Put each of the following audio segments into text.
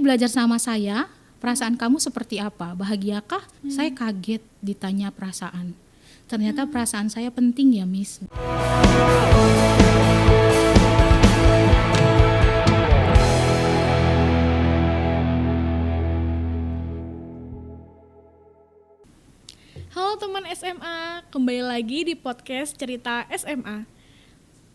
belajar sama saya, perasaan kamu seperti apa? Bahagiakah? Saya kaget ditanya perasaan. Ternyata perasaan saya penting ya, Miss. Halo teman SMA, kembali lagi di podcast Cerita SMA.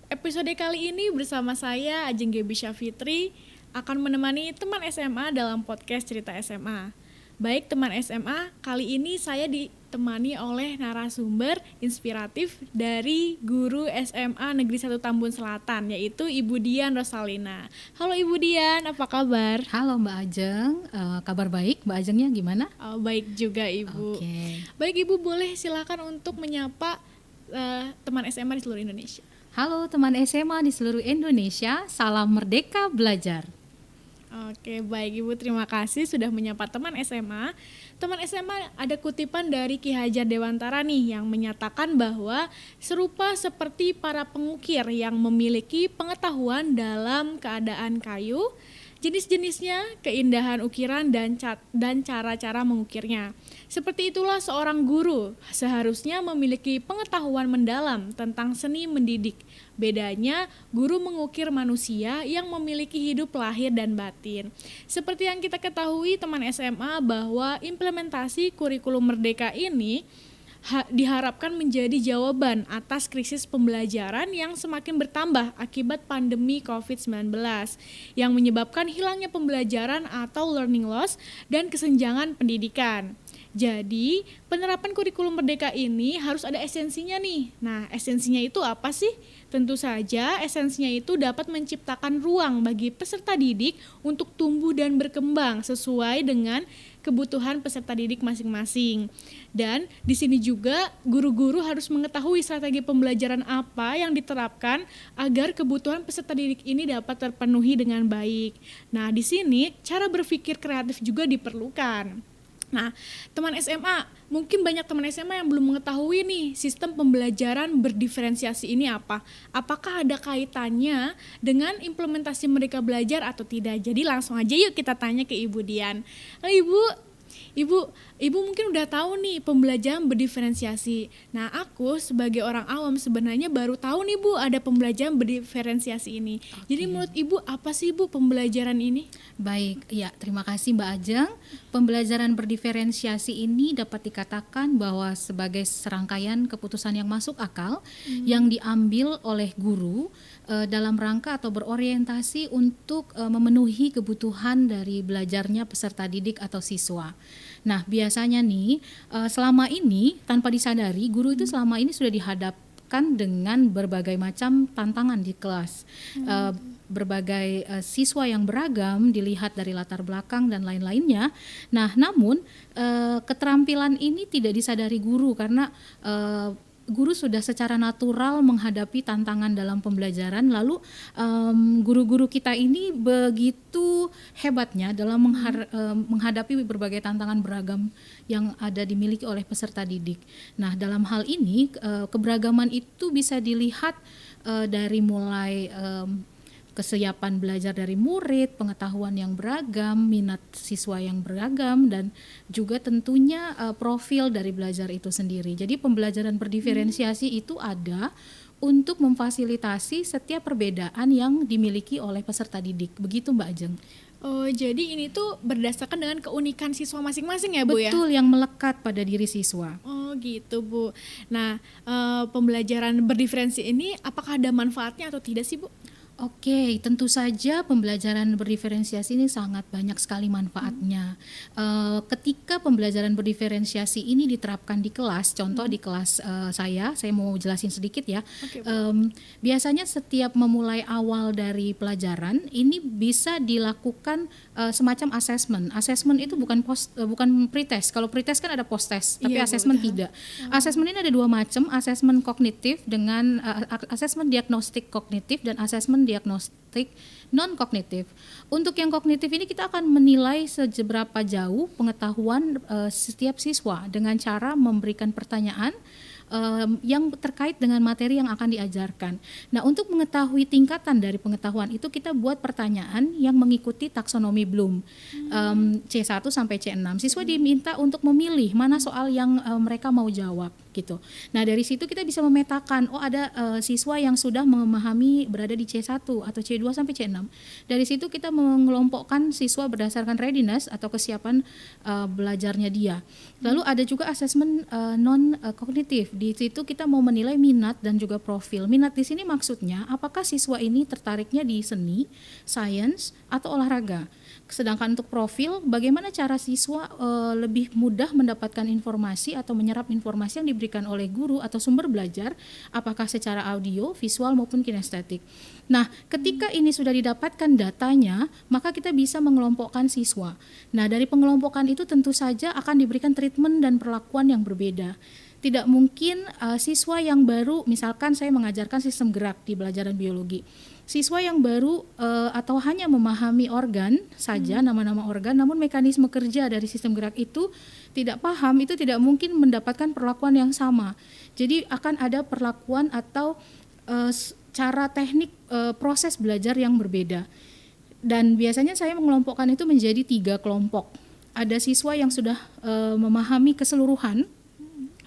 Episode kali ini bersama saya Ajeng Gebisha Fitri akan menemani teman SMA dalam podcast Cerita SMA. Baik teman SMA, kali ini saya ditemani oleh narasumber inspiratif dari guru SMA Negeri 1 Tambun Selatan, yaitu Ibu Dian Rosalina. Halo Ibu Dian, apa kabar? Halo Mbak Ajeng, kabar baik. Mbak Ajengnya gimana? Baik juga Ibu. Oke. Baik Ibu, boleh silakan untuk menyapa teman SMA di seluruh Indonesia. Halo teman SMA di seluruh Indonesia, salam merdeka belajar. Oke, baik Ibu, terima kasih sudah menyapa teman SMA. Teman SMA, ada kutipan dari Ki Hajar Dewantara nih yang menyatakan bahwa serupa seperti para pengukir yang memiliki pengetahuan dalam keadaan kayu, jenis-jenisnya, keindahan ukiran dan cara-cara mengukirnya. Seperti itulah seorang guru seharusnya memiliki pengetahuan mendalam tentang seni mendidik. Bedanya, guru mengukir manusia yang memiliki hidup lahir dan batin. Seperti yang kita ketahui teman SMA bahwa implementasi kurikulum merdeka ini diharapkan menjadi jawaban atas krisis pembelajaran yang semakin bertambah akibat pandemi COVID-19 yang menyebabkan hilangnya pembelajaran atau learning loss dan kesenjangan pendidikan. Jadi, penerapan kurikulum merdeka ini harus ada esensinya nih. Nah, esensinya itu apa sih? Tentu saja esensinya itu dapat menciptakan ruang bagi peserta didik untuk tumbuh dan berkembang sesuai dengan kebutuhan peserta didik masing-masing. Dan di sini juga guru-guru harus mengetahui strategi pembelajaran apa yang diterapkan agar kebutuhan peserta didik ini dapat terpenuhi dengan baik. Nah, di sini cara berpikir kreatif juga diperlukan. Nah, teman SMA, mungkin banyak teman SMA yang belum mengetahui nih sistem pembelajaran berdiferensiasi ini apa. Apakah ada kaitannya dengan implementasi mereka belajar atau tidak? Jadi langsung aja yuk kita tanya ke Ibu Dian. Ibu mungkin udah tahu nih pembelajaran berdiferensiasi. Nah, aku sebagai orang awam sebenarnya baru tahu nih Bu ada pembelajaran berdiferensiasi ini. Jadi menurut Ibu apa sih Bu pembelajaran ini? Baik, ya terima kasih Mbak Ajeng. Pembelajaran berdiferensiasi ini dapat dikatakan bahwa sebagai serangkaian keputusan yang masuk akal yang diambil oleh guru dalam rangka atau berorientasi untuk memenuhi kebutuhan dari belajarnya peserta didik atau siswa. Nah, biasanya nih selama ini tanpa disadari guru itu selama ini sudah dihadapkan dengan berbagai macam tantangan di kelas. Berbagai siswa yang beragam dilihat dari latar belakang dan lain-lainnya. Nah, namun keterampilan ini tidak disadari guru karena guru sudah secara natural menghadapi tantangan dalam pembelajaran. Lalu guru-guru kita ini begitu hebatnya dalam menghadapi berbagai tantangan beragam yang ada dimiliki oleh peserta didik. Nah, dalam hal ini keberagaman itu bisa dilihat dari mulai kesiapan belajar dari murid, pengetahuan yang beragam, minat siswa yang beragam, dan juga tentunya profil dari belajar itu sendiri. Jadi pembelajaran berdiferensiasi itu ada untuk memfasilitasi setiap perbedaan yang dimiliki oleh peserta didik. Begitu Mbak Ajeng. Oh, jadi ini tuh berdasarkan dengan keunikan siswa masing-masing ya Bu ya? Betul, yang melekat pada diri siswa. Oh gitu Bu. Nah, pembelajaran berdiferensi ini apakah ada manfaatnya atau tidak sih Bu? Oke, tentu saja pembelajaran berdiferensiasi ini sangat banyak sekali manfaatnya. Ketika pembelajaran berdiferensiasi ini diterapkan di kelas, contoh di kelas saya mau jelasin sedikit ya. Oke, Biasanya setiap memulai awal dari pelajaran ini bisa dilakukan semacam assessment. Assessment itu bukan pretest. Kalau pretest kan ada post-test, tapi assessment tidak. Assessment ini ada dua macam, assessment kognitif dengan assessment diagnostik kognitif dan assessment diagnostik non-kognitif. Untuk yang kognitif ini kita akan menilai seberapa jauh pengetahuan setiap siswa dengan cara memberikan pertanyaan yang terkait dengan materi yang akan diajarkan. Nah, untuk mengetahui tingkatan dari pengetahuan itu kita buat pertanyaan yang mengikuti taksonomi Bloom, C1 sampai C6. Siswa diminta untuk memilih mana soal yang mereka mau jawab gitu. Nah, dari situ kita bisa memetakan, oh ada siswa yang sudah memahami berada di C1 atau C2 sampai C6. Dari situ kita mengelompokkan siswa berdasarkan readiness atau kesiapan belajarnya dia. Lalu ada juga asesmen non kognitif. Di situ kita mau menilai minat dan juga profil. Minat di sini maksudnya apakah siswa ini tertariknya di seni, sains, atau olahraga. Sedangkan untuk profil, bagaimana cara siswa lebih mudah mendapatkan informasi atau menyerap informasi yang diberikan oleh guru atau sumber belajar, apakah secara audio, visual maupun kinestetik. Nah, ketika ini sudah didapatkan datanya, maka kita bisa mengelompokkan siswa. Nah, dari pengelompokan itu tentu saja akan diberikan treatment dan perlakuan yang berbeda. Tidak mungkin siswa yang baru, misalkan saya mengajarkan sistem gerak di pelajaran biologi. Siswa yang baru atau hanya memahami organ saja, nama-nama organ, namun mekanisme kerja dari sistem gerak itu tidak paham, itu tidak mungkin mendapatkan perlakuan yang sama. Jadi akan ada perlakuan atau cara teknik proses belajar yang berbeda. Dan biasanya saya mengelompokkan itu menjadi 3 kelompok. Ada siswa yang sudah memahami keseluruhan,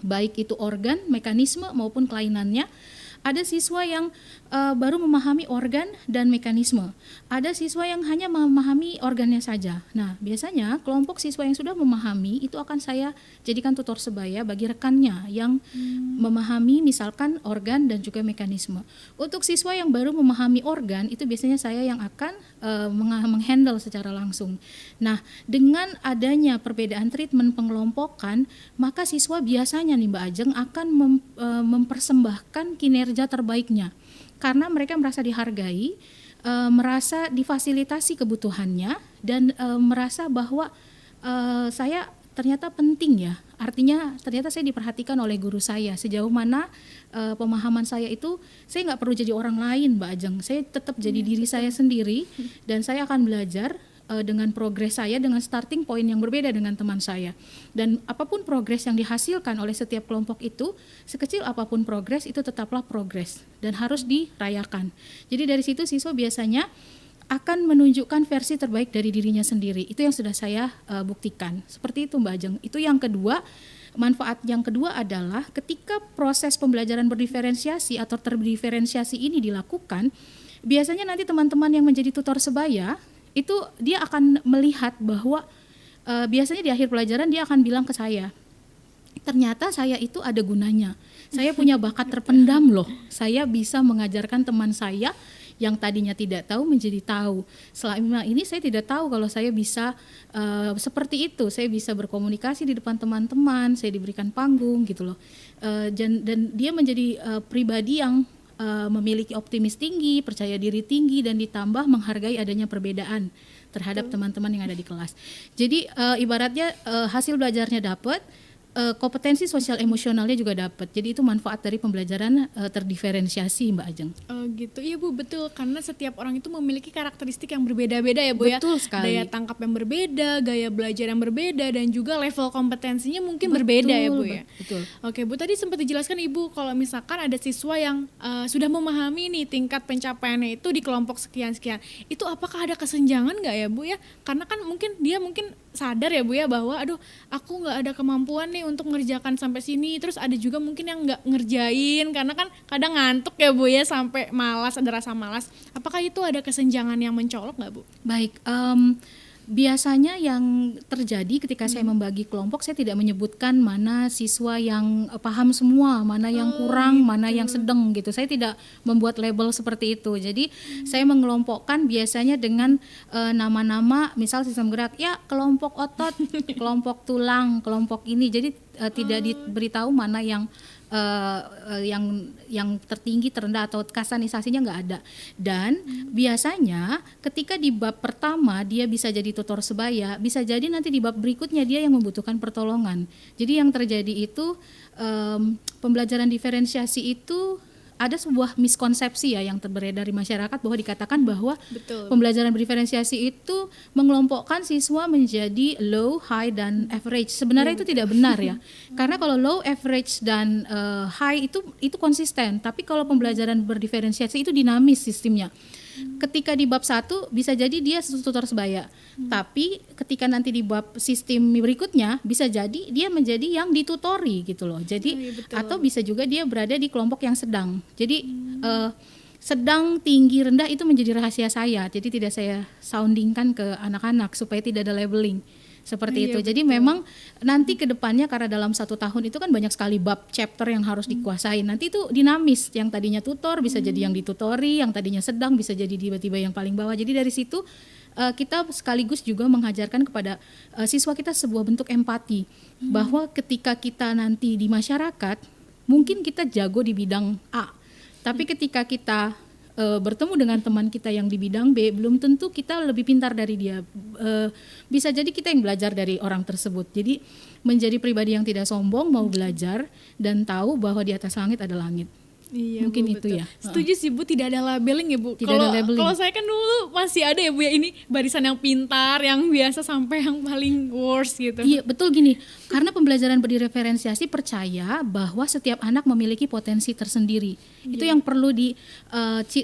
baik itu organ, mekanisme maupun kelainannya. Ada siswa yang baru memahami organ dan mekanisme. Ada siswa yang hanya memahami organnya saja. Nah, biasanya kelompok siswa yang sudah memahami itu akan saya jadikan tutor sebaya bagi rekannya yang memahami misalkan organ dan juga mekanisme. Untuk siswa yang baru memahami organ itu biasanya saya yang akan menghandle secara langsung. Nah, dengan adanya perbedaan treatment pengelompokan, maka siswa biasanya nih Mbak Ajeng akan mempersembahkan kinerja terbaiknya karena mereka merasa dihargai, merasa difasilitasi kebutuhannya dan merasa bahwa saya ternyata penting ya. Artinya ternyata saya diperhatikan oleh guru saya sejauh mana pemahaman saya itu saya nggak perlu jadi orang lain Mbak Ajeng. Saya tetap jadi diri saya sendiri dan saya akan belajar dengan progres saya dengan starting point yang berbeda dengan teman saya. Dan apapun progres yang dihasilkan oleh setiap kelompok itu, sekecil apapun progres itu tetaplah progres dan harus dirayakan. Jadi dari situ siswa biasanya akan menunjukkan versi terbaik dari dirinya sendiri. Itu yang sudah saya buktikan. Seperti itu Mbak Ajeng. Itu yang kedua. Manfaat yang kedua adalah ketika proses pembelajaran berdiferensiasi atau terdiferensiasi ini dilakukan, biasanya nanti teman-teman yang menjadi tutor sebaya itu dia akan melihat bahwa biasanya di akhir pelajaran dia akan bilang ke saya, ternyata saya itu ada gunanya. Saya punya bakat terpendam loh. Saya bisa mengajarkan teman saya yang tadinya tidak tahu menjadi tahu. Selama ini saya tidak tahu kalau saya bisa seperti itu. Saya bisa berkomunikasi di depan teman-teman, saya diberikan panggung gitu loh. Dan dia menjadi pribadi yang memiliki optimis tinggi, percaya diri tinggi, dan ditambah menghargai adanya perbedaan terhadap teman-teman yang ada di kelas. Jadi ibaratnya hasil belajarnya dapat, kompetensi sosial emosionalnya juga dapat. Jadi itu manfaat dari pembelajaran terdiferensiasi Mbak Ajeng. Oh gitu, iya Bu, betul. Karena setiap orang itu memiliki karakteristik yang berbeda-beda ya Bu. Betul ya. sekali. Daya tangkap yang berbeda, gaya belajar yang berbeda, dan juga level kompetensinya mungkin berbeda ya Bu ya. Betul. Oke Bu, tadi sempat dijelaskan Ibu kalau misalkan ada siswa yang sudah memahami nih tingkat pencapaiannya itu di kelompok sekian-sekian. Itu apakah ada kesenjangan nggak ya Bu ya? Karena kan dia mungkin sadar ya Bu ya bahwa aduh aku nggak ada kemampuan nih untuk mengerjakan sampai sini. Terus ada juga mungkin yang nggak ngerjain karena kan kadang ngantuk ya Bu ya sampai malas, ada rasa malas. Apakah itu ada kesenjangan yang mencolok nggak Bu? Baik, biasanya yang terjadi ketika saya membagi kelompok, saya tidak menyebutkan mana siswa yang paham semua, mana yang kurang, mana yang sedang gitu. Saya tidak membuat label seperti itu. Jadi saya mengelompokkan biasanya dengan nama-nama, misal sistem gerak, ya kelompok otot, kelompok tulang, kelompok ini. Jadi tidak diberitahu mana yang tertinggi, terendah atau kastanisasinya nggak ada. Dan biasanya ketika di bab pertama dia bisa jadi tutor sebaya, bisa jadi nanti di bab berikutnya dia yang membutuhkan pertolongan. Jadi yang terjadi itu pembelajaran diferensiasi itu ada sebuah miskonsepsi ya yang beredar di masyarakat bahwa dikatakan bahwa Betul. pembelajaran berdifferensiasi itu mengelompokkan siswa menjadi low, high, dan average. Sebenarnya itu tidak benar ya, karena kalau low, average, dan high itu konsisten. Tapi kalau pembelajaran berdifferensiasi itu dinamis sistemnya. Ketika di bab 1 bisa jadi dia tutor sebaya, tapi ketika nanti di bab sistem berikutnya bisa jadi dia menjadi yang ditutori gitu loh. Jadi atau bisa juga dia berada di kelompok yang sedang. Jadi sedang, tinggi, rendah itu menjadi rahasia saya. Jadi tidak saya soundingkan ke anak-anak supaya tidak ada labeling. Seperti itu. Jadi memang nanti ke depannya karena dalam 1 tahun itu kan banyak sekali bab chapter yang harus dikuasai. Nanti itu dinamis. Yang tadinya tutor bisa jadi yang ditutori, yang tadinya sedang bisa jadi tiba-tiba yang paling bawah. Jadi dari situ kita sekaligus juga mengajarkan kepada siswa kita sebuah bentuk empati. Bahwa ketika kita nanti di masyarakat, mungkin kita jago di bidang A. Tapi ketika kita bertemu dengan teman kita yang di bidang B, belum tentu kita lebih pintar dari dia. Bisa jadi kita yang belajar dari orang tersebut. Jadi menjadi pribadi yang tidak sombong, mau belajar dan tahu bahwa di atas langit ada langit. Iya, mungkin Bu, itu betul. ya. Setuju sih Bu, tidak ada labeling ya Bu. Tidak ada labeling. Kalau saya kan dulu masih ada ya Bu ya, ini barisan yang pintar, yang biasa sampai yang paling worst gitu. Iya betul gini, karena pembelajaran berdifferensiasi percaya bahwa setiap anak memiliki potensi tersendiri. Itu yang perlu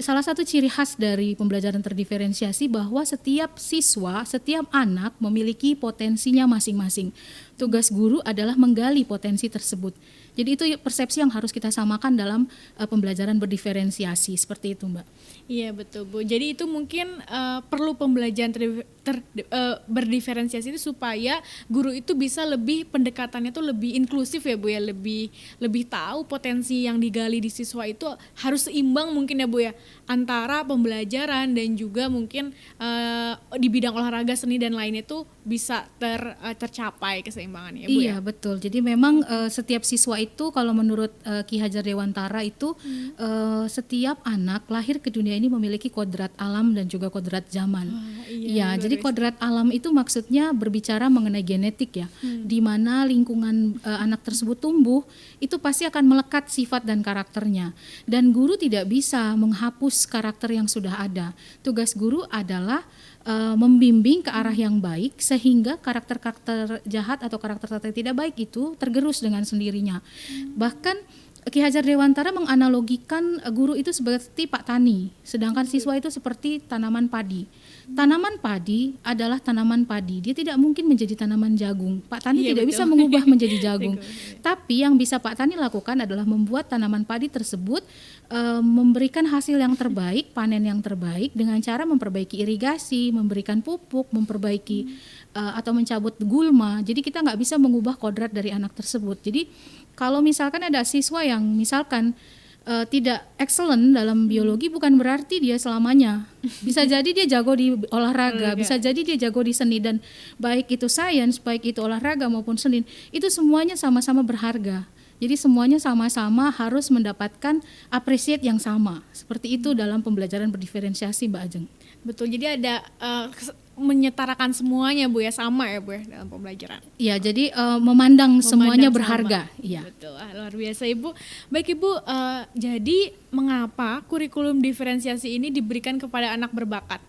salah satu ciri khas dari pembelajaran terdiferensiasi bahwa setiap siswa, setiap anak memiliki potensinya masing-masing. Tugas guru adalah menggali potensi tersebut. Jadi itu persepsi yang harus kita samakan dalam pembelajaran berdiferensiasi, seperti itu Mbak. Iya betul Bu. Jadi itu mungkin perlu pembelajaran berdiferensiasi itu supaya guru itu bisa lebih pendekatannya tuh lebih inklusif ya Bu ya, lebih tahu potensi yang digali di siswa itu harus seimbang mungkin ya Bu ya, antara pembelajaran dan juga mungkin di bidang olahraga, seni dan lainnya itu bisa tercapai keseimbangannya ya Bu iya, ya. betul. Jadi memang setiap siswa itu kalau menurut Ki Hajar Dewantara itu setiap anak lahir ke dunia ini memiliki kodrat alam dan juga kodrat zaman. Iya, jadi kodrat alam itu maksudnya berbicara mengenai genetik ya, di mana lingkungan anak tersebut tumbuh itu pasti akan melekat sifat dan karakternya. Dan guru tidak bisa menghapus karakter yang sudah ada. Tugas guru adalah membimbing ke arah yang baik sehingga karakter-karakter jahat atau karakter-karakter tidak baik itu tergerus dengan sendirinya. Bahkan Ki Hajar Dewantara menganalogikan guru itu seperti Pak Tani, sedangkan siswa itu seperti tanaman padi. Tanaman padi adalah tanaman padi, dia tidak mungkin menjadi tanaman jagung. Pak Tani tidak bisa mengubah menjadi jagung. Tapi yang bisa Pak Tani lakukan adalah membuat tanaman padi tersebut memberikan hasil yang terbaik, panen yang terbaik dengan cara memperbaiki irigasi, memberikan pupuk, memperbaiki atau mencabut gulma. Jadi kita nggak bisa mengubah kodrat dari anak tersebut. Jadi kalau misalkan ada siswa yang misalkan tidak excellent dalam biologi, bukan berarti dia selamanya. Bisa jadi dia jago di olahraga, bisa jadi dia jago di seni, dan baik itu sains, baik itu olahraga maupun seni, itu semuanya sama-sama berharga. Jadi semuanya sama-sama harus mendapatkan appreciate yang sama. Seperti itu dalam pembelajaran berdiferensiasi Mbak Ajeng. Betul, jadi ada menyetarakan semuanya Bu ya, sama ya Bu ya dalam pembelajaran. Iya, jadi memandang semuanya berharga. Iya. Betul, luar biasa Ibu. Baik Ibu, jadi mengapa kurikulum diferensiasi ini diberikan kepada anak berbakat?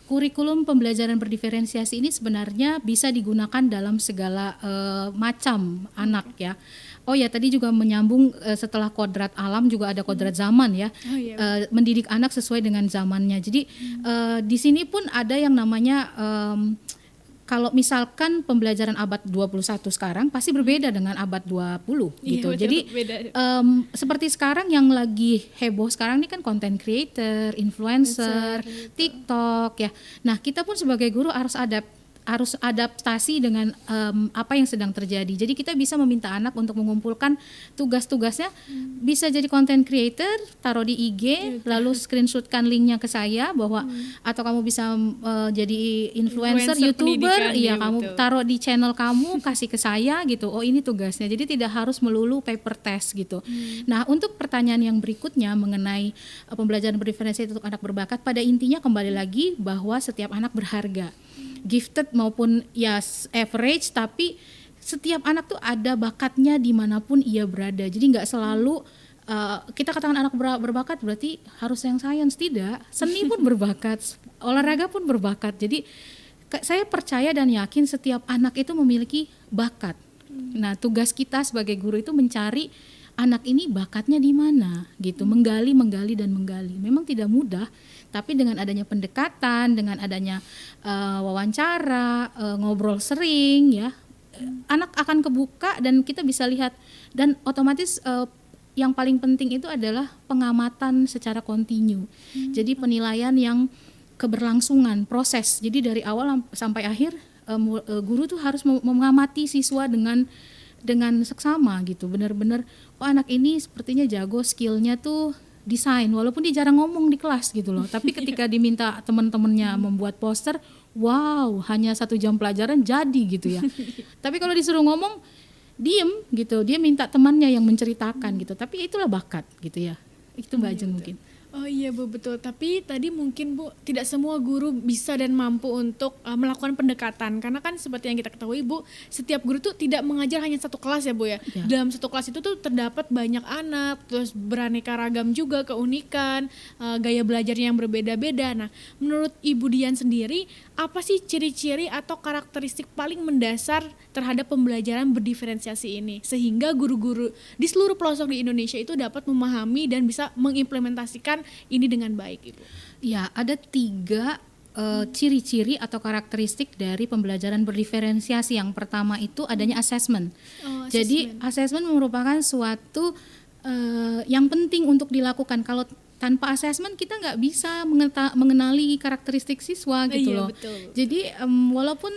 Kurikulum pembelajaran berdiferensiasi ini sebenarnya bisa digunakan dalam segala macam anak ya. Oh ya, tadi juga menyambung setelah kodrat alam juga ada kodrat zaman ya. Mendidik anak sesuai dengan zamannya. Jadi di sini pun ada yang namanya kalau misalkan pembelajaran abad 21 sekarang pasti berbeda dengan abad 20 gitu. Betul, jadi seperti sekarang yang lagi heboh sekarang ini kan content creator, influencer, TikTok ya. Nah, kita pun sebagai guru harus adaptasi dengan apa yang sedang terjadi. Jadi kita bisa meminta anak untuk mengumpulkan tugas-tugasnya, bisa jadi content creator, taruh di IG, lalu screenshotkan linknya ke saya bahwa atau kamu bisa jadi influencer, YouTuber, iya kamu taruh di channel kamu, kasih ke saya gitu. Oh ini tugasnya. Jadi tidak harus melulu paper test gitu. Nah untuk pertanyaan yang berikutnya mengenai pembelajaran berdiferensiasi untuk anak berbakat, pada intinya kembali lagi bahwa setiap anak berharga. Gifted maupun ya average, tapi setiap anak tuh ada bakatnya dimanapun ia berada. Jadi nggak selalu kita katakan anak berbakat berarti harus yang sains, tidak. Seni pun berbakat, olahraga pun berbakat. Jadi saya percaya dan yakin setiap anak itu memiliki bakat. Nah, tugas kita sebagai guru itu mencari anak ini bakatnya di mana gitu, menggali dan menggali. Memang tidak mudah, tapi dengan adanya pendekatan, dengan adanya wawancara, ngobrol sering ya, anak akan kebuka dan kita bisa lihat, dan otomatis yang paling penting itu adalah pengamatan secara kontinu. Jadi penilaian yang keberlangsungan proses. Jadi dari awal sampai akhir guru tuh harus mengamati siswa dengan seksama gitu. Benar-benar anak ini sepertinya jago, skillnya tuh desain, walaupun dia jarang ngomong di kelas gitu loh. Tapi ketika diminta teman-temannya membuat poster, wow, hanya 1 jam pelajaran jadi gitu ya. Tapi kalau disuruh ngomong diem gitu, dia minta temannya yang menceritakan gitu. Tapi itulah bakat gitu ya. Itu Mbak Ajeng mungkin. Oh iya Bu, betul. Tapi tadi mungkin Bu, tidak semua guru bisa dan mampu untuk melakukan pendekatan. Karena kan seperti yang kita ketahui Bu, setiap guru tuh tidak mengajar hanya satu kelas ya Bu ya. Dalam satu kelas itu tuh terdapat banyak anak, terus beraneka ragam juga keunikan, gaya belajarnya yang berbeda-beda. Nah, menurut Ibu Dian sendiri, apa sih ciri-ciri atau karakteristik paling mendasar terhadap pembelajaran berdiferensiasi ini? Sehingga guru-guru di seluruh pelosok di Indonesia itu dapat memahami dan bisa mengimplementasikan ini dengan baik, Ibu. Ya, ada 3 ciri-ciri atau karakteristik dari pembelajaran berdiferensiasi. Yang pertama itu adanya assessment. Jadi assessment merupakan suatu yang penting untuk dilakukan. Kalau tanpa assessment kita nggak bisa mengenali karakteristik siswa gitu loh. Betul. Jadi walaupun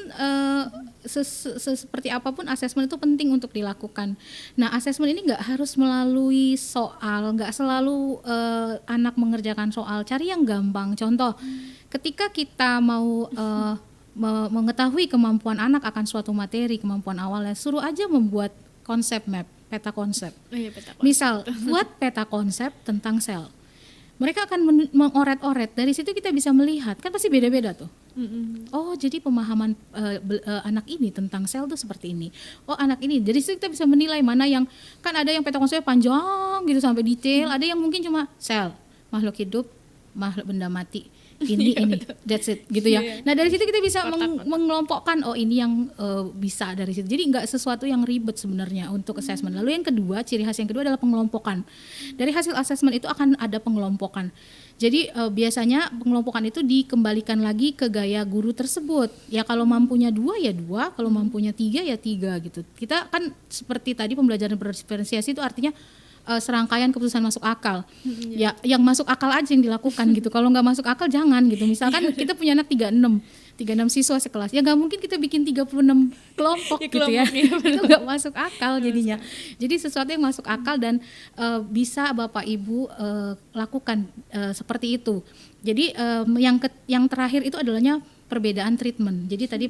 seperti apapun assessment itu penting untuk dilakukan. Nah, assessment ini nggak harus melalui soal, nggak selalu anak mengerjakan soal. Cari yang gampang. Contoh, ketika kita mau mengetahui kemampuan anak akan suatu materi, kemampuan awalnya, suruh aja membuat konsep map, peta konsep. Peta konsep. Misal, buat peta konsep tentang sel. Mereka akan mengoret-oret, dari situ kita bisa melihat, kan pasti beda-beda tuh. Oh, jadi pemahaman anak ini tentang sel tuh seperti ini. Oh, anak ini, jadi situ kita bisa menilai mana yang, kan ada yang peta konsepnya panjang gitu sampai detail, ada yang mungkin cuma sel, makhluk hidup, makhluk benda mati, ini, that's it gitu ya. Nah, dari situ kita bisa mengelompokkan, oh ini yang bisa dari situ. Jadi nggak sesuatu yang ribet sebenarnya untuk assessment. Lalu yang kedua, ciri khas yang kedua adalah pengelompokan. Dari hasil assessment itu akan ada pengelompokan. Jadi biasanya pengelompokan itu dikembalikan lagi ke gaya guru tersebut. Ya kalau mampunya 2 ya 2, kalau mampunya 3 ya 3 gitu. Kita kan seperti tadi pembelajaran berdiferensiasi itu artinya serangkaian keputusan masuk akal. Ya, yang masuk akal aja yang dilakukan gitu. Kalau nggak masuk akal jangan gitu. Misalkan kita punya anak 36 siswa sekelas. Ya nggak mungkin kita bikin 36 kelompok gitu ya. Itu nggak masuk akal jadinya. Jadi sesuatu yang masuk akal dan bisa Bapak Ibu lakukan seperti itu. Jadi yang terakhir itu adalahnya perbedaan treatment. Jadi tadi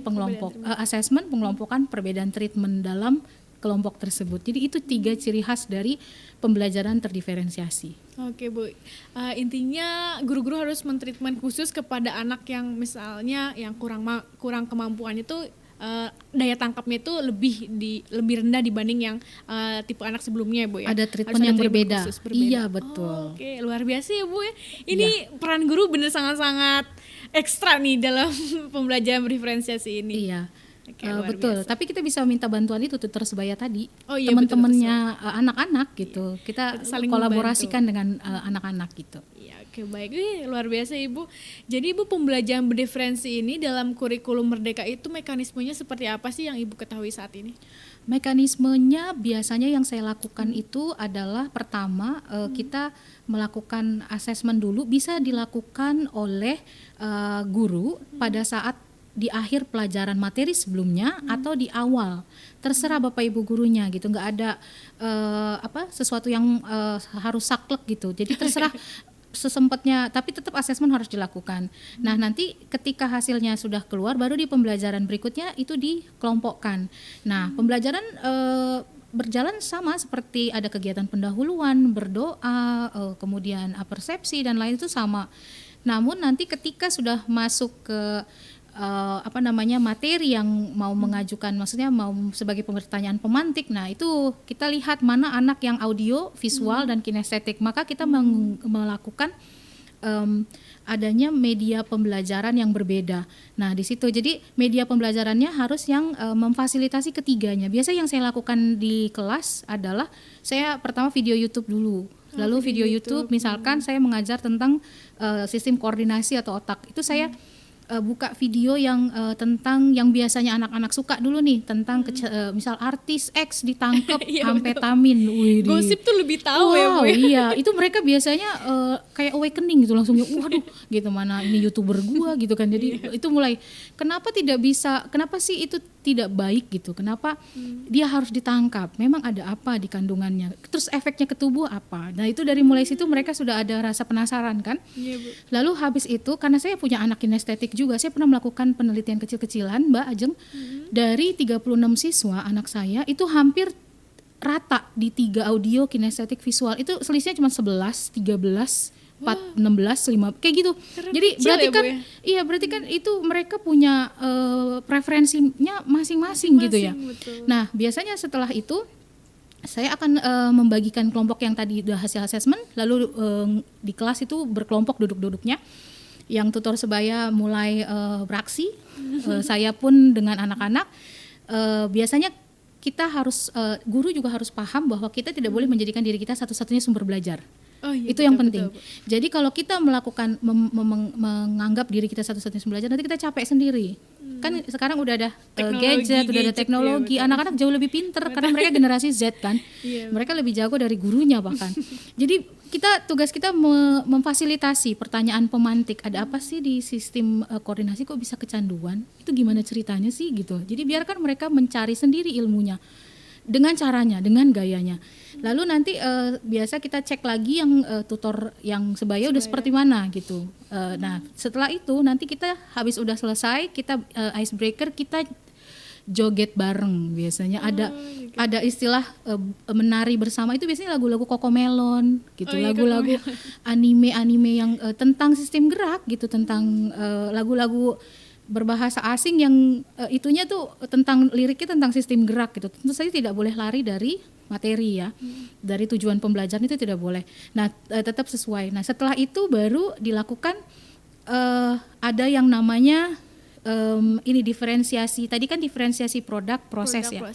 assessment, pengelompokan, perbedaan treatment dalam kelompok tersebut. Jadi itu 3 ciri khas dari pembelajaran terdiferensiasi. Oke Bu, intinya guru-guru harus mentreatment khusus kepada anak yang misalnya yang kurang kemampuan itu, daya tangkapnya itu lebih rendah dibanding yang tipe anak sebelumnya ya Bu ya. Ada treatment yang berbeda. Iya betul. Oke, luar biasa ya Bu ya. Ini peran guru benar sangat-sangat ekstra nih dalam pembelajaran berdiferensiasi ini. Iya. Betul, tapi kita bisa minta bantuan itu tutor sebaya tadi, iya, teman-temannya anak-anak gitu. Kita saling kolaborasikan dengan anak-anak gitu. Iya, oke baik, luar biasa Ibu. Jadi Ibu, pembelajaran berdiferensi ini dalam kurikulum Merdeka itu mekanismenya seperti apa sih yang Ibu ketahui saat ini? Mekanismenya biasanya yang saya lakukan itu adalah pertama kita melakukan asesmen dulu, bisa dilakukan oleh guru pada saat di akhir pelajaran materi sebelumnya atau di awal, terserah Bapak Ibu gurunya gitu, nggak ada sesuatu yang harus saklek gitu, jadi terserah sesempatnya, tapi tetap asesmen harus dilakukan. Nah, nanti ketika hasilnya sudah keluar baru di pembelajaran berikutnya itu dikelompokkan. Nah, pembelajaran berjalan sama seperti ada kegiatan pendahuluan, berdoa, kemudian persepsi dan lain itu sama. Namun nanti ketika sudah masuk ke materi yang mau mengajukan, maksudnya mau sebagai pertanyaan pemantik. Nah itu kita lihat mana anak yang audio, visual dan kinestetik, maka kita melakukan adanya media pembelajaran yang berbeda. Nah di situ jadi media pembelajarannya harus yang memfasilitasi ketiganya. Biasa yang saya lakukan di kelas adalah saya pertama video YouTube dulu. Lalu video YouTube misalkan saya mengajar tentang sistem koordinasi atau otak. Itu saya buka video yang tentang yang biasanya anak-anak suka dulu nih, tentang misal artis X ditangkap amfetamin. Gosip tuh lebih tahu ya Bu. Iya, itu mereka biasanya kayak awakening gitu, langsung waduh gitu, mana ini YouTuber gua gitu kan. Jadi itu mulai kenapa sih itu tidak baik gitu, kenapa dia harus ditangkap, memang ada apa di kandungannya, terus efeknya ke tubuh apa. Nah itu dari mulai situ mereka sudah ada rasa penasaran kan. Bu. Lalu habis itu karena saya punya anak kinestetik juga, saya pernah melakukan penelitian kecil-kecilan Mbak Ajeng. Dari 36 siswa anak saya itu hampir rata di 3 audio, kinestetik, visual. Itu selisihnya cuma 11, 13, 4, 16, 5 kayak gitu. Jadi berarti kan berarti kan itu mereka punya preferensinya masing-masing gitu ya. Betul. Nah, biasanya setelah itu saya akan membagikan kelompok yang tadi udah hasil assessment, lalu di kelas itu berkelompok duduk-duduknya. Yang tutor sebaya mulai beraksi, saya pun dengan anak-anak. Biasanya kita harus, guru juga harus paham bahwa kita tidak boleh menjadikan diri kita satu-satunya sumber belajar. Itu yang penting. Betul. Jadi kalau kita melakukan menganggap diri kita satu-satunya sumber belajar, nanti kita capek sendiri. Kan sekarang udah ada gadget, udah ada teknologi, anak-anak jauh lebih pinter karena mereka generasi Z kan. Mereka lebih jago dari gurunya bahkan. Jadi tugas kita memfasilitasi pertanyaan pemantik. Ada apa sih di sistem koordinasi kok bisa kecanduan? Itu gimana ceritanya sih gitu. Jadi biarkan mereka mencari sendiri ilmunya. Dengan caranya, dengan gayanya. Lalu nanti biasa kita cek lagi yang tutor yang sebaya udah seperti mana gitu. Nah setelah itu nanti kita habis udah selesai, kita icebreaker, kita joget bareng. Biasanya ada istilah menari bersama, itu biasanya lagu-lagu Cocomelon gitu, lagu-lagu anime yang tentang sistem gerak gitu, tentang lagu-lagu berbahasa asing yang itunya tuh tentang liriknya tentang sistem gerak gitu. Tentu saja tidak boleh lari dari materi ya, dari tujuan pembelajaran itu tidak boleh. Nah tetap sesuai. Nah setelah itu baru dilakukan ada yang namanya ini diferensiasi. Tadi kan diferensiasi produk proses ya.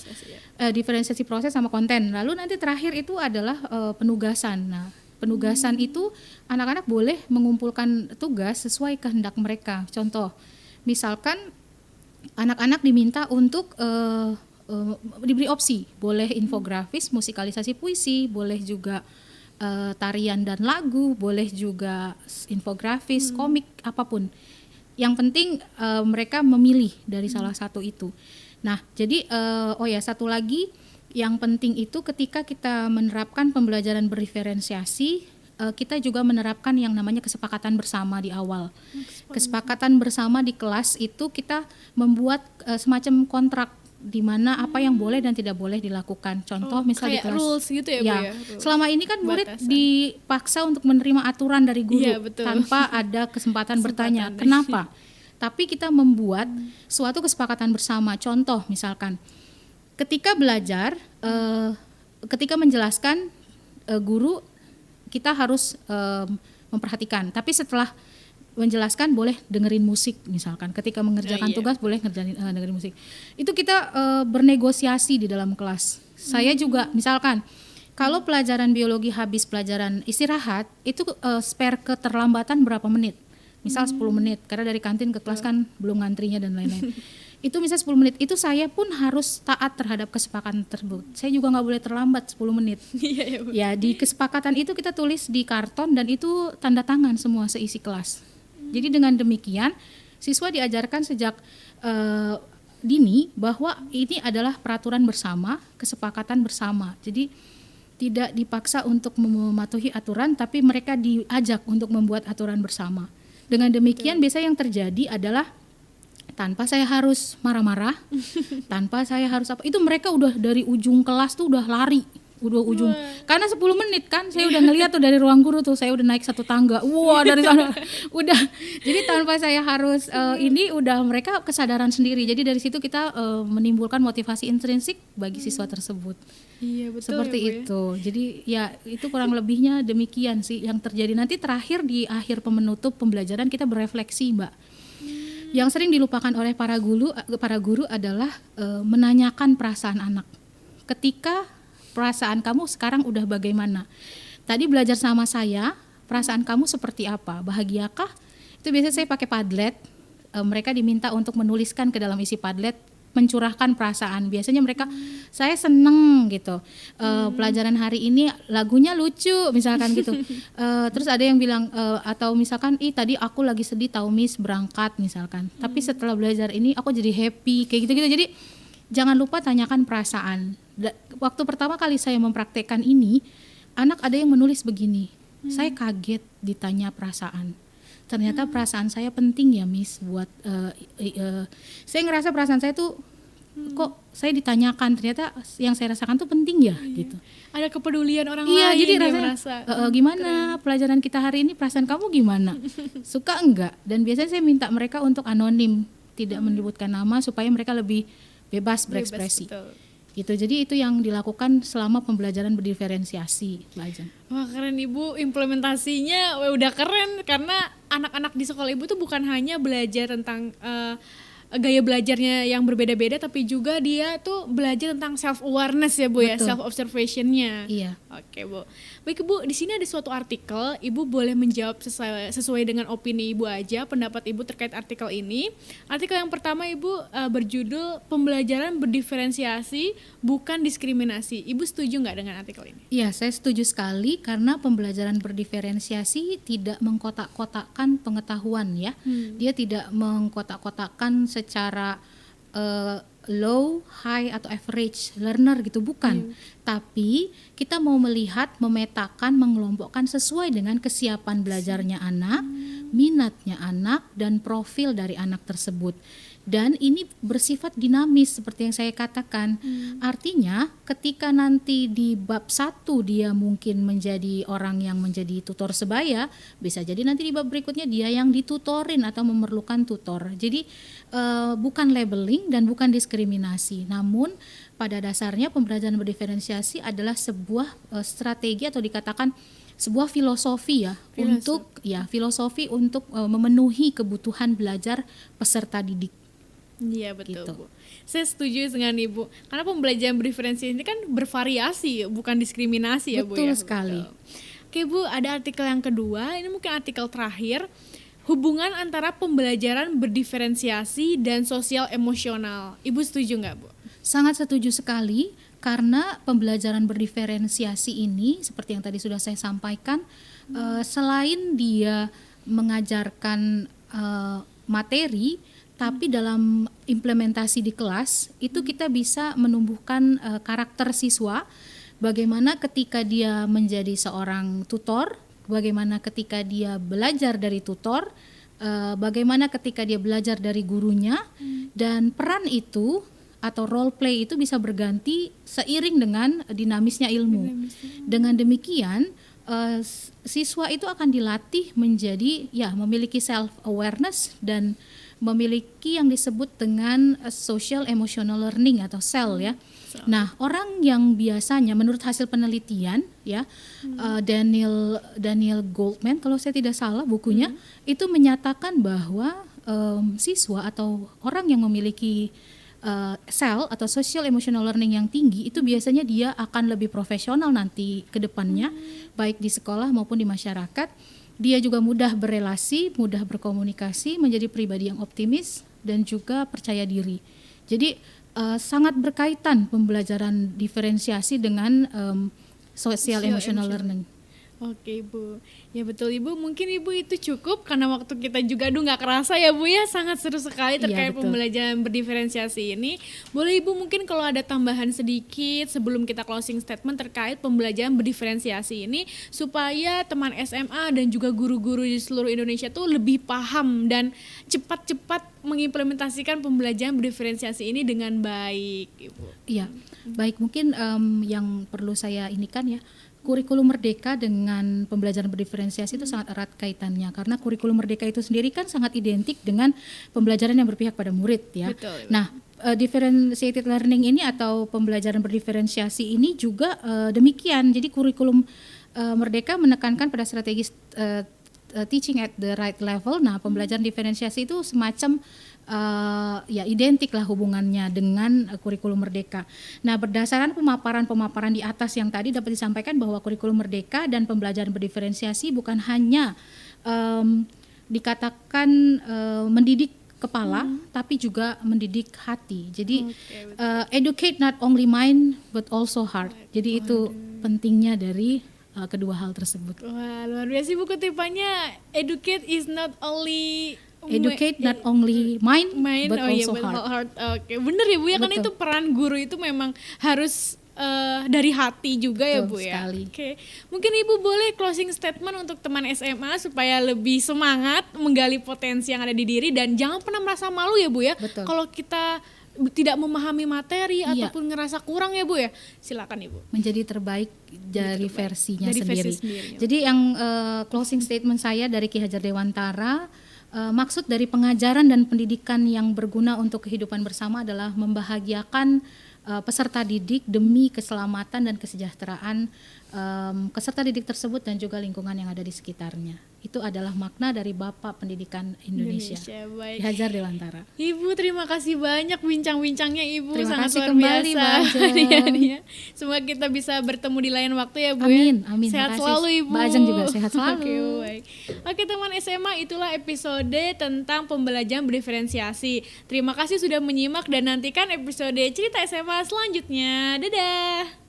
Diferensiasi proses sama konten. Lalu nanti terakhir itu adalah penugasan. Nah penugasan itu anak-anak boleh mengumpulkan tugas sesuai kehendak mereka. Contoh, misalkan anak-anak diminta untuk diberi opsi, boleh infografis, musikalisasi puisi, boleh juga tarian dan lagu, boleh juga infografis, komik, apapun. Yang penting mereka memilih dari salah satu itu. Nah, jadi satu lagi yang penting itu ketika kita menerapkan pembelajaran berdiferensiasi, kita juga menerapkan yang namanya kesepakatan bersama di awal. Kesepakatan bersama di kelas itu kita membuat semacam kontrak di mana apa yang boleh dan tidak boleh dilakukan. Contoh misalnya di kelas rules gitu ya Bu ya. Selama ini kan murid dipaksa untuk menerima aturan dari guru tanpa ada kesempatan bertanya kenapa. Tapi kita membuat suatu kesepakatan bersama. Contoh misalkan ketika belajar, ketika menjelaskan, guru kita harus memperhatikan, tapi setelah menjelaskan boleh dengerin musik misalkan. Ketika mengerjakan tugas boleh dengerin musik. Itu kita bernegosiasi di dalam kelas. Saya juga misalkan kalau pelajaran biologi habis pelajaran istirahat, itu spare keterlambatan berapa menit? Misal 10 menit, karena dari kantin ke kelas kan belum ngantrinya dan lain-lain. Itu misal 10 menit, itu saya pun harus taat terhadap kesepakatan tersebut. Saya juga nggak boleh terlambat 10 menit. Ya di kesepakatan itu kita tulis di karton dan itu tanda tangan semua seisi kelas. Jadi dengan demikian siswa diajarkan sejak dini bahwa ini adalah peraturan bersama, kesepakatan bersama. Jadi tidak dipaksa untuk mematuhi aturan, tapi mereka diajak untuk membuat aturan bersama. Dengan demikian biasa yang terjadi adalah tanpa saya harus marah-marah, tanpa saya harus apa, itu mereka udah dari ujung kelas tuh udah lari udah ujung. Karena 10 menit kan saya udah ngeliat tuh dari ruang guru tuh, saya udah naik satu tangga. Wah, dari sana udah. Jadi tanpa saya harus ini udah mereka kesadaran sendiri. Jadi dari situ kita menimbulkan motivasi intrinsik bagi siswa tersebut. Iya betul. Seperti ya, Bu, ya. itu. Jadi ya itu kurang lebihnya demikian sih yang terjadi. Nanti terakhir di akhir pemenutup pembelajaran kita berefleksi, Mbak. Yang sering dilupakan oleh para guru adalah menanyakan perasaan anak. Ketika perasaan kamu sekarang udah bagaimana? Tadi belajar sama saya, perasaan kamu seperti apa? Bahagiakah? Itu biasanya saya pakai Padlet. Mereka diminta untuk menuliskan ke dalam isi Padlet, mencurahkan perasaan. Biasanya mereka, saya seneng gitu. Pelajaran hari ini lagunya lucu, misalkan gitu. Terus ada yang bilang, atau misalkan, tadi aku lagi sedih tahu Miss berangkat misalkan. Tapi setelah belajar ini aku jadi happy, kayak gitu-gitu. Jadi jangan lupa tanyakan perasaan. Waktu pertama kali saya mempraktekkan ini, anak ada yang menulis begini, saya kaget ditanya perasaan. Ternyata perasaan saya penting ya Miss buat saya ngerasa perasaan saya tuh kok saya ditanyakan, ternyata yang saya rasakan tuh penting ya gitu. Ada kepedulian orang Iya, lain jadi yang rasanya merasa gimana pelajaran kita hari ini, perasaan kamu gimana? Suka enggak? Dan biasanya saya minta mereka untuk anonim, tidak menyebutkan nama supaya mereka lebih bebas berekspresi. Betul. Gitu. Jadi itu yang dilakukan selama pembelajaran berdiferensiasi, Mbak Ajeng. Wah keren Ibu, implementasinya udah keren karena anak-anak di sekolah Ibu tuh bukan hanya belajar tentang gaya belajarnya yang berbeda-beda, tapi juga dia tuh belajar tentang self awareness ya Bu. Betul. Ya, self observationnya. Iya. Oke Bu. Baik Bu, di sini ada suatu artikel, Ibu boleh menjawab sesuai dengan opini Ibu aja, pendapat Ibu terkait artikel ini. Artikel yang pertama Ibu berjudul Pembelajaran Berdiferensiasi Bukan Diskriminasi. Ibu setuju nggak dengan artikel ini? Iya, saya setuju sekali karena pembelajaran berdiferensiasi tidak mengkotak-kotakkan pengetahuan ya. Dia tidak mengkotak-kotakkan secara low, high atau average learner gitu, bukan. Tapi kita mau melihat, memetakan, mengelompokkan sesuai dengan kesiapan belajarnya anak, minatnya anak, dan profil dari anak tersebut. Dan ini bersifat dinamis seperti yang saya katakan. Artinya ketika nanti di bab 1 dia mungkin menjadi orang yang menjadi tutor sebaya, bisa jadi nanti di bab berikutnya dia yang ditutorin atau memerlukan tutor. Jadi bukan labeling dan bukan diskriminasi. Namun pada dasarnya pembelajaran berdiferensiasi adalah sebuah strategi atau dikatakan sebuah filosofi ya, filosofi untuk memenuhi kebutuhan belajar peserta didik. Iya betul gitu. Bu. Saya setuju dengan Ibu. Karena pembelajaran berdiferensiasi ini kan bervariasi, bukan diskriminasi ya Bu ya. Betul sekali. Oke Bu, ada artikel yang kedua. Ini mungkin artikel terakhir. Hubungan antara pembelajaran berdiferensiasi dan sosial emosional. Ibu setuju nggak Bu? Sangat setuju sekali. Karena pembelajaran berdiferensiasi ini seperti yang tadi sudah saya sampaikan, selain dia mengajarkan materi, tapi dalam implementasi di kelas itu kita bisa menumbuhkan karakter siswa, bagaimana ketika dia menjadi seorang tutor, bagaimana ketika dia belajar dari tutor, bagaimana ketika dia belajar dari gurunya, dan peran itu atau role play itu bisa berganti seiring dengan dinamisnya ilmu. Dengan demikian siswa itu akan dilatih menjadi memiliki self awareness dan memiliki yang disebut dengan social emotional learning atau SEL ya. Nah, orang yang biasanya menurut hasil penelitian ya, Daniel Goldman kalau saya tidak salah bukunya itu menyatakan bahwa siswa atau orang yang memiliki SEL atau social emotional learning yang tinggi itu biasanya dia akan lebih profesional nanti ke depannya, baik di sekolah maupun di masyarakat. Dia juga mudah berelasi, mudah berkomunikasi, menjadi pribadi yang optimis dan juga percaya diri. Jadi sangat berkaitan pembelajaran diferensiasi dengan social emotional learning. Oke Ibu, ya betul Ibu, mungkin Ibu itu cukup karena waktu kita juga nggak kerasa ya Bu ya, sangat seru sekali terkait pembelajaran berdiferensiasi ini. Boleh Ibu mungkin kalau ada tambahan sedikit sebelum kita closing statement terkait pembelajaran berdiferensiasi ini supaya teman SMA dan juga guru-guru di seluruh Indonesia tuh lebih paham dan cepat-cepat mengimplementasikan pembelajaran berdiferensiasi ini dengan baik Ibu. Iya, baik, mungkin yang perlu saya indikan ya, kurikulum merdeka dengan pembelajaran berdiferensiasi itu sangat erat kaitannya, karena kurikulum merdeka itu sendiri kan sangat identik dengan pembelajaran yang berpihak pada murid ya. Betul. Nah, differentiated learning ini atau pembelajaran berdiferensiasi ini juga demikian. Jadi kurikulum merdeka menekankan pada strategi teaching at the right level. Nah, pembelajaran diferensiasi itu semacam ya identik lah hubungannya dengan kurikulum merdeka. Nah, berdasarkan pemaparan di atas yang tadi dapat disampaikan bahwa kurikulum merdeka dan pembelajaran berdiferensiasi bukan hanya dikatakan mendidik kepala, tapi juga mendidik hati. Jadi educate not only mind but also heart. Jadi itu pentingnya dari kedua hal tersebut. Wah, luar biasa Ibu kutipannya. Educate is not only not only mind but iya, also heart. Oke, bener ya Bu ya, kan itu peran guru itu memang harus dari hati juga. Betul, ya Bu ya. Sekali. Oke, mungkin Ibu boleh closing statement untuk teman SMA supaya lebih semangat menggali potensi yang ada di diri dan jangan pernah merasa malu ya Bu ya. Betul. Kalau kita tidak memahami materi ataupun ngerasa kurang ya Bu ya. Silakan Ibu. Menjadi terbaik dari versinya dari sendiri. Versi sendiri. Jadi yang closing statement saya dari Ki Hajar Dewantara, maksud dari pengajaran dan pendidikan yang berguna untuk kehidupan bersama adalah membahagiakan peserta didik demi keselamatan dan kesejahteraan peserta didik tersebut dan juga lingkungan yang ada di sekitarnya. Itu adalah makna dari Bapak Pendidikan Indonesia. Baik. Ki Hajar Dewantara. Ibu terima kasih banyak bincang-bincangnya Ibu. Terima sangat kasih luar kembali biasa. Mbak Ajeng. Semoga kita bisa bertemu di lain waktu ya Bu. Amin. Sehat Makasih. selalu Ibu. Mbak Ajeng juga sehat selalu. Oke, baik. Oke teman SMA, itulah episode tentang pembelajaran berdiferensiasi. Terima kasih sudah menyimak dan nantikan episode cerita SMA selanjutnya. Dadah.